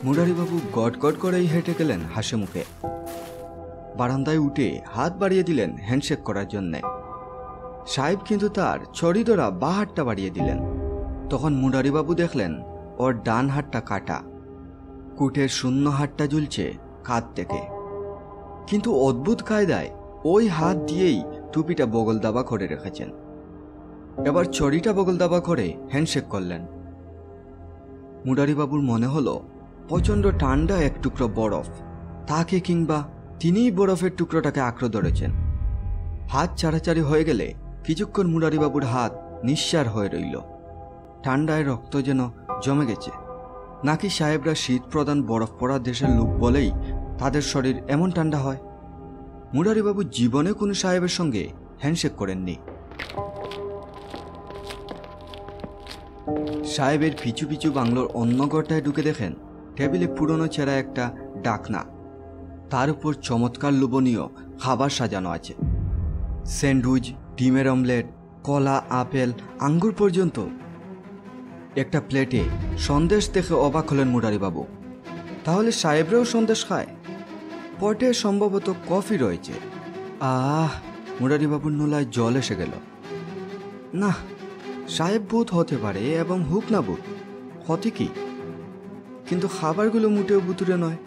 মুরারিবাবু goat goat করেই হেঁটে গেলেন হাসি মুখে। বারান্দায় উঠে হাত বাড়িয়ে দিলেন হ্যান্ডশেক করার জন্যে। সাহেব কিন্তু তার ছড়ি ধরা বা হাতটা বাড়িয়ে দিলেন। তখন মুরারিবাবু দেখলেন ওর ডান হাতটা কাটা, কুটের শূন্য হাতটা ঝুলছে কাঁধ থেকে। কিন্তু অদ্ভুত কায়দায় ওই হাত দিয়েই টুপিটা বগল দাবা করে রেখেছেন। এবার ছড়িটা বগল দাবা করে হ্যান্ডশেক করলেন। মুরারিবাবুর মনে হলো প্রচণ্ড ঠান্ডা এক টুকরো বরফ তাকে কিংবা তিনিই বরফের টুকরোটাকে আঁকড়ে ধরেছেন। হাত ছাড়াছাড়ি হয়ে গেলে কিছুক্ষণ মুরারিবাবুর হাত নিঃসার হয়ে রইল। ঠান্ডায় রক্ত যেন জমে গেছে, নাকি সাহেবরা শীত প্রধান বরফ পড়া দেশের লোক বলেই তাদের শরীর এমন ঠান্ডা হয়? মুরারিবাবু জীবনে কোনো সাহেবের সঙ্গে হ্যান্ডশেক করেননি। সাহেবের পিছু পিছু বাংলোর অন্য ঘরটায় ঢুকে দেখেন টেবিলে পুরনো ছেঁড়া একটা ডাকনা, তার উপর চমৎকার লোভনীয় খাবার সাজানো আছে। স্যান্ডউইচ, ডিমের অমলেট, কলা, আপেল, আঙ্গুর পর্যন্ত। একটা প্লেটে সন্দেশ দেখে অবাক হলেন মুরারিবাবু। তাহলে সাহেবরাও সন্দেশ খায়? পটে সম্ভবত কফি রয়েছে। মুরারিবাবুর নোলায় জল এসে গেল। না, সাহেব ভূত হতে পারে এবং হুক না ভূত হতে কি, কিন্তু খাবারগুলো মোটেও ভুতুরে নয়,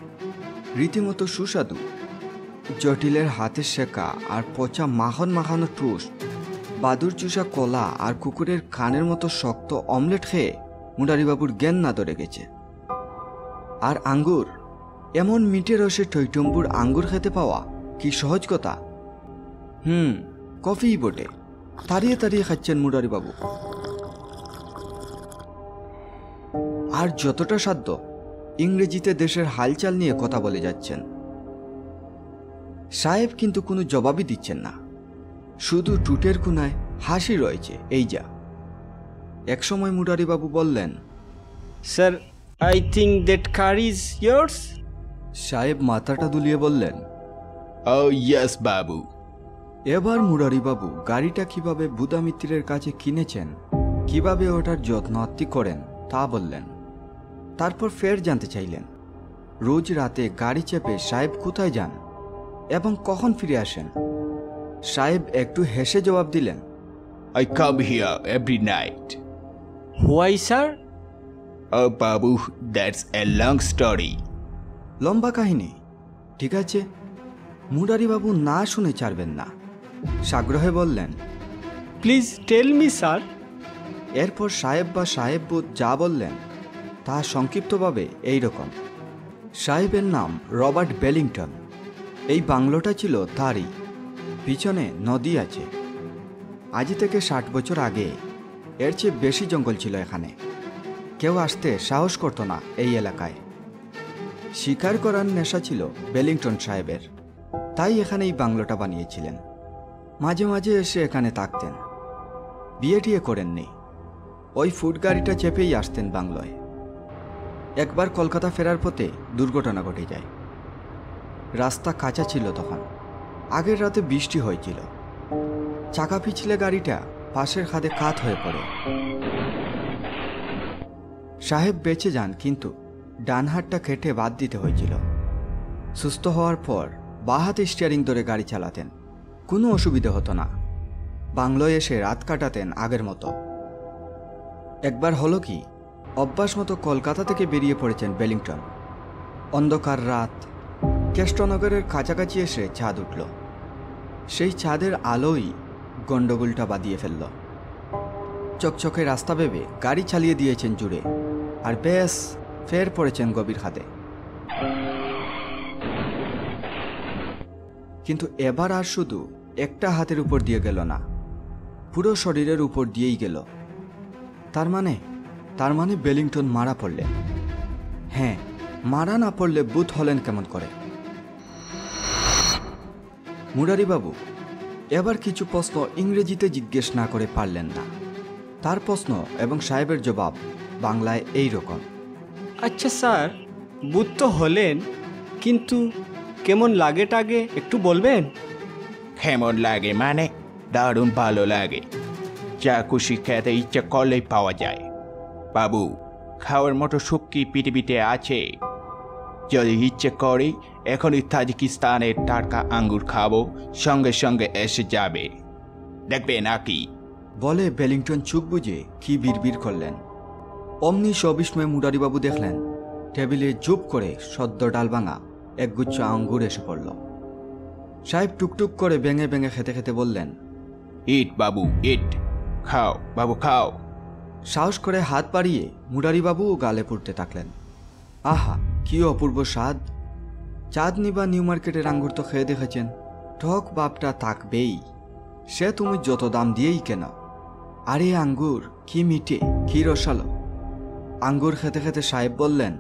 রীতিমতো সুস্বাদু। জটিলের হাতের শেখা আর পচা মাখন মাখানো টোস্ট, বাদুর চুষা কলা আর কুকুরের কানের মতো শক্ত অমলেট খেয়ে মুরারিবাবুর জ্ঞান না ধরে গেছে। আর আঙ্গুর, এমন মিঠে রসে টৈটম্বুর আঙ্গুর খেতে পাওয়া কি সহজ কথা? কফিই বটে। তাড়িয়ে তাড়িয়ে খাচ্ছেন মুরারিবাবু। আর যতটা সাধ্য ইংরেজিতে দেশের হালচাল নিয়ে কথা বলে যাচ্ছেন। সাহেব কিন্তু কোনো জবাবই দিচ্ছেন না, শুধু টুটের কোনায় হাসি রয়েছে, এই যা। একসময় মুরারিবাবু বললেন, sir, I think that car is years. সাহেব মাথাটা দুলিয়ে বললেন, ও ইয়েস বাবু। এবার মুরারিবাবু গাড়িটা কিভাবে বুদা মিত্রের কাছে কিনেছেন, কিভাবে ওটার যত্ন আত্তি করেন তা বললেন। তারপর ফের জানতে চাইলেন রোজ রাতে গাড়ি চেপে সাহেব কোথায় যান এবং কখন ফিরে আসেন। সাহেব একটু হেসে জবাব দিলেন, I come here every night. Why sir? Oh Babu, that's a long story. লম্বা কাহিনী। ঠিক আছে, মুরারিবাবু না শুনে ছাড়বেন না, সাগ্রহে বললেন, প্লিজ টেল মি স্যার। এরপর সাহেব বা সাহেব যা বললেন তা সংক্ষিপ্তভাবে এই রকম। সাহেবের নাম রবার্ট বেলিংটন। এই বাংলোটা ছিল তারই। পিছনে নদী আছে। আজ থেকে 60 বছর আগে এর চেয়ে বেশি জঙ্গল ছিল এখানে। কেউ আসতে সাহস করত না এই এলাকায়। শিকার করার নেশা ছিল বেলিংটন সাহেবের, তাই এখানে এই বাংলোটা বানিয়েছিলেন। মাঝে মাঝে এসে এখানে থাকতেন। বিয়ে টিয়ে করেননি, ওই ফুড গাড়িটা চেপেই আসতেন বাংলোয়। একবার কলকাতা ফেরার পথে দুর্ঘটনা ঘটে যায়। রাস্তা কাঁচা ছিল তখন, আগের রাতে বৃষ্টি হয়েছিল। চাকা পিছলে গাড়িটা পাশের খাদে কাত হয়ে পড়ে। সাহেব বেঁচে যান, কিন্তু ডান হাতটা কেটে বাদ দিতে হয়েছিল। সুস্থ হওয়ার পর বাঁ হাতে স্টিয়ারিং ধরে গাড়ি চালাতেন, কোনো অসুবিধে হতো না। বাংলোয় এসে রাত কাটাতেন আগের মতো। একবার হলো কি, অভ্যাস মতো কলকাতা থেকে বেরিয়ে পড়েছেন বেলিংটন। অন্ধকার রাত, কেষ্টনগরের কাছাকাছি এসে চাঁদ উঠল। সেই চাঁদের আলোই গন্ডগোলটা বাঁধিয়ে ফেলল। চকচকে রাস্তা ভেবে গাড়ি চালিয়ে দিয়েছেন জুড়ে, আর বেশ ফের পড়েছেন গভীর খাদে। কিন্তু এবার আর শুধু একটা হাতের উপর দিয়ে গেল না, পুরো শরীরের উপর দিয়েই গেল। তার মানে বেলিংটন মারা পড়লেন। হ্যাঁ, মারা না পড়লে ভূত হলেন কেমন করে? মুরারিবাবু এবার কিছু প্রশ্ন ইংরেজিতে জিজ্ঞেস না করে পারলেন না। তার প্রশ্ন এবং সাহেবের জবাব বাংলায় এই রকম। আচ্ছা স্যার, ভূত তো হলেন, কিন্তু কেমন লাগে টাগে একটু বলবেন? কেমন লাগে মানে দারুণ ভালো লাগে। যা খুশি খেতে ইচ্ছা করলেই পাওয়া যায় বাবু। খাওয়ার মতো সুখ কি পৃথিবীতে আছে? যদি ইচ্ছে করি এখনই তাজিকিস্তানের টাটকা আঙ্গুর খাবো, সঙ্গে সঙ্গে এসে যাবে, দেখবে নাকি? বলে বেলিংটন চোখ বুজে কি বিড়বিড় করলেন। অমনি সবিস্ময়ে মুরারিবাবু দেখলেন টেবিলে জুপ করে সদ্য ডাল ভাঙা একগুচ্ছ আঙ্গুর এসে পড়ল। সাহেব টুকটুক করে ভেঙে ভেঙে খেতে খেতে বললেন, ইট বাবু ইট, খাও বাবু খাও। সাহস করে হাত বাড়িয়ে মুরারিবাবুও গালে পুড়তে থাকলেন। আহা, কি অপূর্ব স্বাদ! চাঁদনি বা নিউ মার্কেটের আঙ্গুর তো খেয়ে দেখেছেন, টক বাপটা থাকবেই, সে তুমি যত দাম দিয়েই কেন। আরে আঙ্গুর কি মিঠে, কি রসালো! আঙ্গুর খেতে খেতে সাহেব বললেন,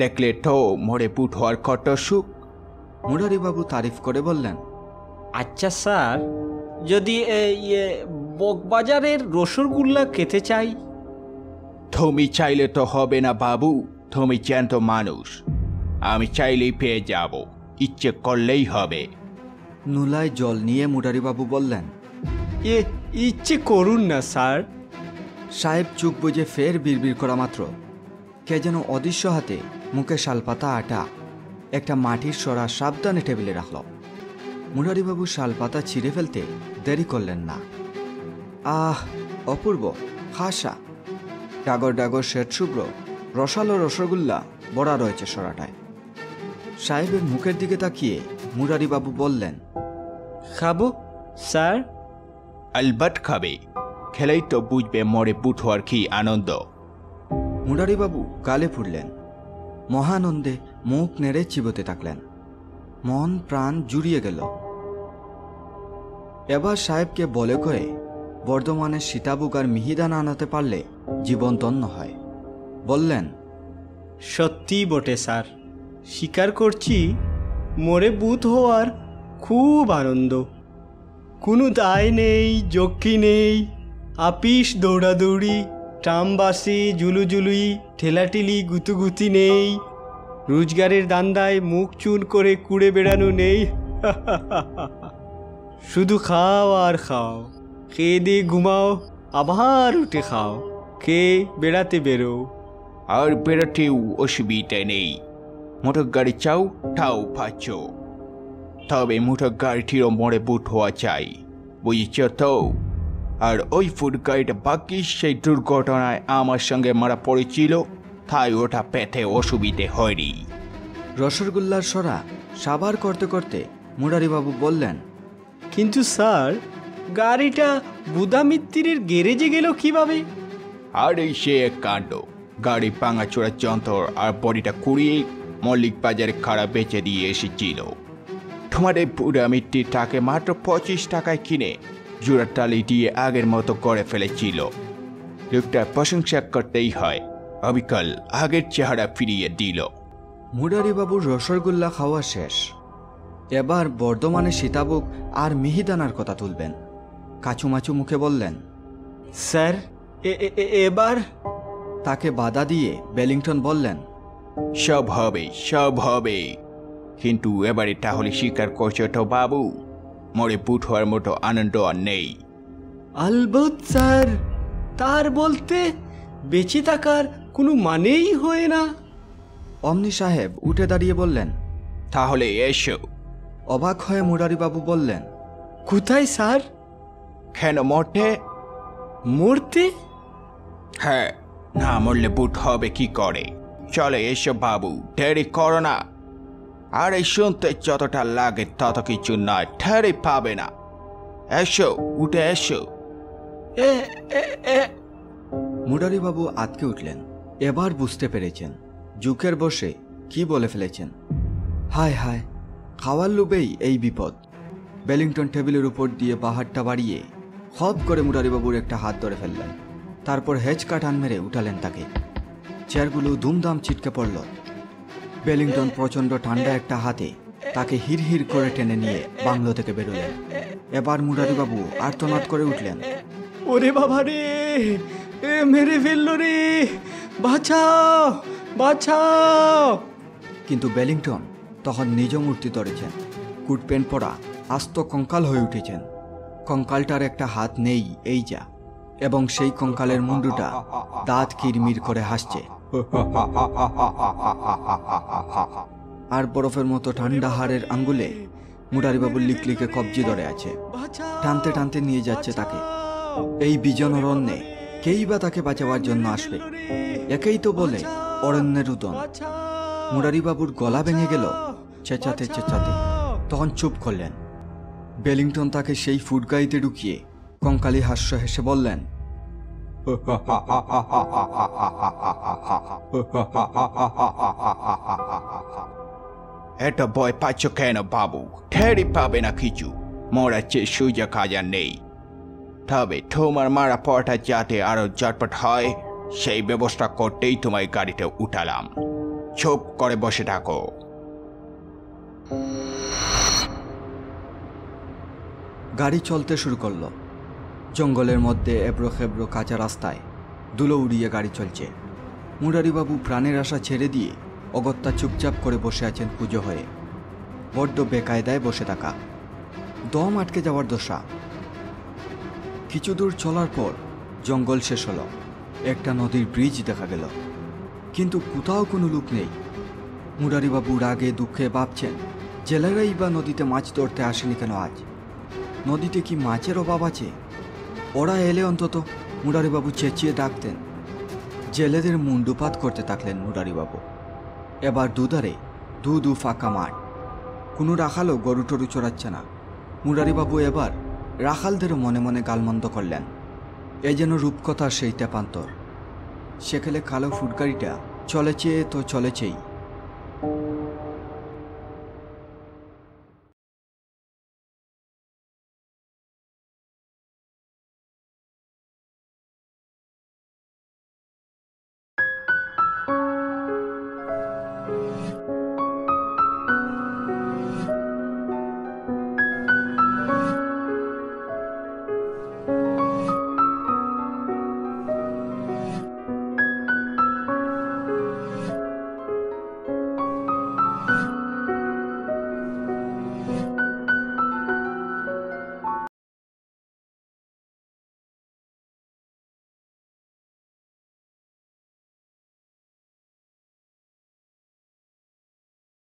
দেখলে তো মোড়ে পুট হওয়ার কত সুখ। মুরারিবাবু তারিফ করে বললেন, আচ্ছা স্যার, যদি বকবাজারের রসগোল্লা খেতে চাই? তুমি চাইলে তো হবে না বাবু, তুমি জ্যান্ত মানুষ, আমি চাইলেই পেয়ে যাব, ইচ্ছে করলেই হবে। নুলায় জল নিয়ে মুরারিবাবু বললেন, ইচ্ছে করুন না স্যার। সাহেব চোখ বুজে ফের বিড়বিড় করা মাত্র কে যেন অদৃশ্য হাতে মুখে শালপাতা আটা একটা মাটির সরা সাবধানে টেবিলে রাখল। মুরারিবাবু শালপাতা ছিঁড়ে ফেলতে দেরি করলেন না। আহ, অপূর্ব, খাসা, ডাগর ডাগর শ্বেত শুভ্র রসালো রসগোল্লা বড়া রয়েছে সরাটায়। সাহেবের মুখের দিকে তাকিয়ে মুরারিবাবু বললেন, খাবো স্যার? আলবাত খাবে, খেলেই তো বুঝবে মোড়ে পুট হওয়ার কি আনন্দ। মুরারিবাবু গালে ফুটলেন, মহানন্দে মুখ নেড়ে চিবোতে থাকলেন। মন প্রাণ জুড়িয়ে গেল। এবার সাহেবকে বলে করে বর্ধমানের সীতাবুক আর মিহিদানা আনাতে পারলে জীবন ধন্য হয়। বললেন, সত্যি বটে স্যার, স্বীকার করছি মোরে বুথ হওয়ার খুব আনন্দ। কোনো দায় নেই, ঝক্কি নেই, আপিস দৌড়াদৌড়ি, ট্রামবাসি জুলুজুলুই, ঠেলাঠেলি গুতুগুতি নেই, রোজগারের দান্দায় মুখ চুন করে কুড়ে বেড়ানো নেই। শুধু খাও আর খাও, খেয়ে দিয়ে ঘুমাও, আবার উঠে খাও, খেয়ে বেড়াতে বেরো। আর বেরোতেও অসুবিধা নেই, মোটর গাড়ি চাও তাও পাচ্ছ, তবে মোটর গাড়িটিরও মোড়ে বুট হওয়া চাই, বুঝেছ তো? আর ওই ফুড গাড়িটা বাকি সেই দুর্ঘটনায় আমার সঙ্গে মারা পড়েছিল, তাই ওটা পেতে অসুবিধে হয়নি। রসগোল্লার সরা সাবার করতে করতে মুরারিবাবু বললেন, কিন্তু স্যার, গাড়িটা বুদামিত্তিরের গ্যারেজে গেল কিভাবে? আর এই সে এক কাণ্ড, গাড়ি ভাঙাচোরা যন্ত্র আর বডিটা কুড়িয়ে মল্লিক বাজারে খারাপ বেচে দিয়ে এসেছিল। তোমাদের বুদামিত্তিরটাকে মাত্র 25 টাকায় কিনে জোড়া টালি দিয়ে আগের মতো করে ফেলেছিল। লোকটার প্রশংসা করতেই হয়, অবিকল আগের চেহারা ফিরিয়ে দিল। মুরারিবাবুর রসগোল্লা খাওয়া শেষ। এবার বর্ধমানে সীতাবুক আর মিহিদানার কথা তুলবেন। কাচুমাচু মুখে বললেন, স্যার, এবার? তাকে বাধা দিয়ে বেলিংটন বললেন, সব হবে, সব হবে, কিন্তু এবারে তাহলে স্বীকার করছো তো বাবু, মোড়ে পুট হওয়ার মতো আনন্দ আর নেই। আলবৎ স্যার, তার বলতে বেঁচে থাকার কোনো মানেই হয় না। অমনি সাহেব উঠে দাঁড়িয়ে বললেন, তাহলে এসো। অবাক হয়ে মুরারিবাবু বললেন, কোথায় স্যার? কেন মরতে? মরতে? হ্যাঁ, না মরলে বুট হবে কি করে? চলে এসো বাবু, দেরি করো না। আর এই শুনতে যতটা লাগে তত কিছু নয়, ঠেরি পাবে না। এসো, উঠে এসো। মুরারিবাবু আতকে উঠলেন। এবার বুঝতে পেরেছেন জুকের বসে কি বলে ফেলেছেন। হায় হায়, খাওয়ার লোভেই এই বিপদ। বেলিংটন টেবিলের উপর দিয়ে বাহারটা বাড়িয়ে খপ করে মুরারিবাবুর একটা হাত ধরে ফেললেন। তারপর হেঁচকা টান মেরে উঠালেন তাকে। চেয়ারগুলো ধুমধাম ছিটকে পড়ল। বেলিংটন প্রচণ্ড ঠান্ডা একটা হাতে তাকে হিড়হিড় করে টেনে নিয়ে বাংলো থেকে বেরোলেন। এবার মুরারিবাবু আর্তনাদ করে উঠলেন, ওরে বাবা রে, মেরে ফেললো রে, বাঁচাও বাঁচাও! কিন্তু বেলিংটন তখন নিজ মূর্তি ধরেছেন। কুট প্যান্ট পরা আস্ত কঙ্কাল হয়ে উঠেছেন। কঙ্কালটার একটা হাত নেই, এই যা। এবং সেই কঙ্কালের মুন্ডুটা দাঁত কিরমির করে হাসছে। আর বরফের মতো ঠান্ডা হাড়ের আঙ্গুলে মুরারিবাবুর লিকলিকে কবজি ধরে আছে, টানতে টানতে নিয়ে যাচ্ছে তাকে। এই বিজন অরণ্যে কেই বা তাকে বাঁচাবার জন্য আসবে? একেই তো বলে অরণ্যের উদন। মুরারিবাবুর গলা ভেঙে গেল চেঁচাতে চেঁচাতে। তখন চুপ করলেন। বেলিংটন তাকে সেই ফুটগাড়িতে ঢুকিয়ে কঙ্কালি হাস্য হেসে বললেন, এত ভয় পাচ্ছ কেন বাবু? ঠেরি পাবে না কিছু, মরার চেয়ে সুযোগ হাজার নেই। তবে তোমার মারা পড়াটা যাতে আরো চটপট হয় সেই ব্যবস্থা করতেই তোমার গাড়িতে উঠালাম। চুপ করে বসে থাকো। গাড়ি চলতে শুরু করলো। জঙ্গলের মধ্যে এবড়ো খেবড়ো কাঁচা রাস্তায় ধুলো উড়িয়ে গাড়ি চলছে। মুরারিবাবু প্রাণের আশা ছেড়ে দিয়ে অগত্যা চুপচাপ করে বসে আছেন পুজো হয়ে। বড্ড বেকায়দায় বসে থাকা, দম আটকে যাওয়ার দশা। কিছু দূর চলার পর জঙ্গল শেষ হলো। একটা নদীর ব্রিজ দেখা গেল, কিন্তু কোথাও কোনো লোক নেই। মুরারিবাবু রাগে দুঃখে ভাবছেন, জেলেরাই বা নদীতে মাছ ধরতে আসেনি কেন আজ? নদীতে কি মাছের অভাব আছে? ওরা এলে অন্তত মুরারিবাবু চেঁচিয়ে ডাকতেন। জেলেদের মুন্ডুপাত করতে থাকলেন মুরারিবাবু। এবার দুধারে দু ফাঁকা মাঠ, কোনো রাখালও গরু টরু চড়াচ্ছে না। মুরারিবাবু এবার রাখালদেরও মনে মনে গালমন্দ করলেন। এ যেন রূপকথার সেই তেপান্তর। সেখানে কালো ফুটগাড়িটা চলেছে তো চলেছেই।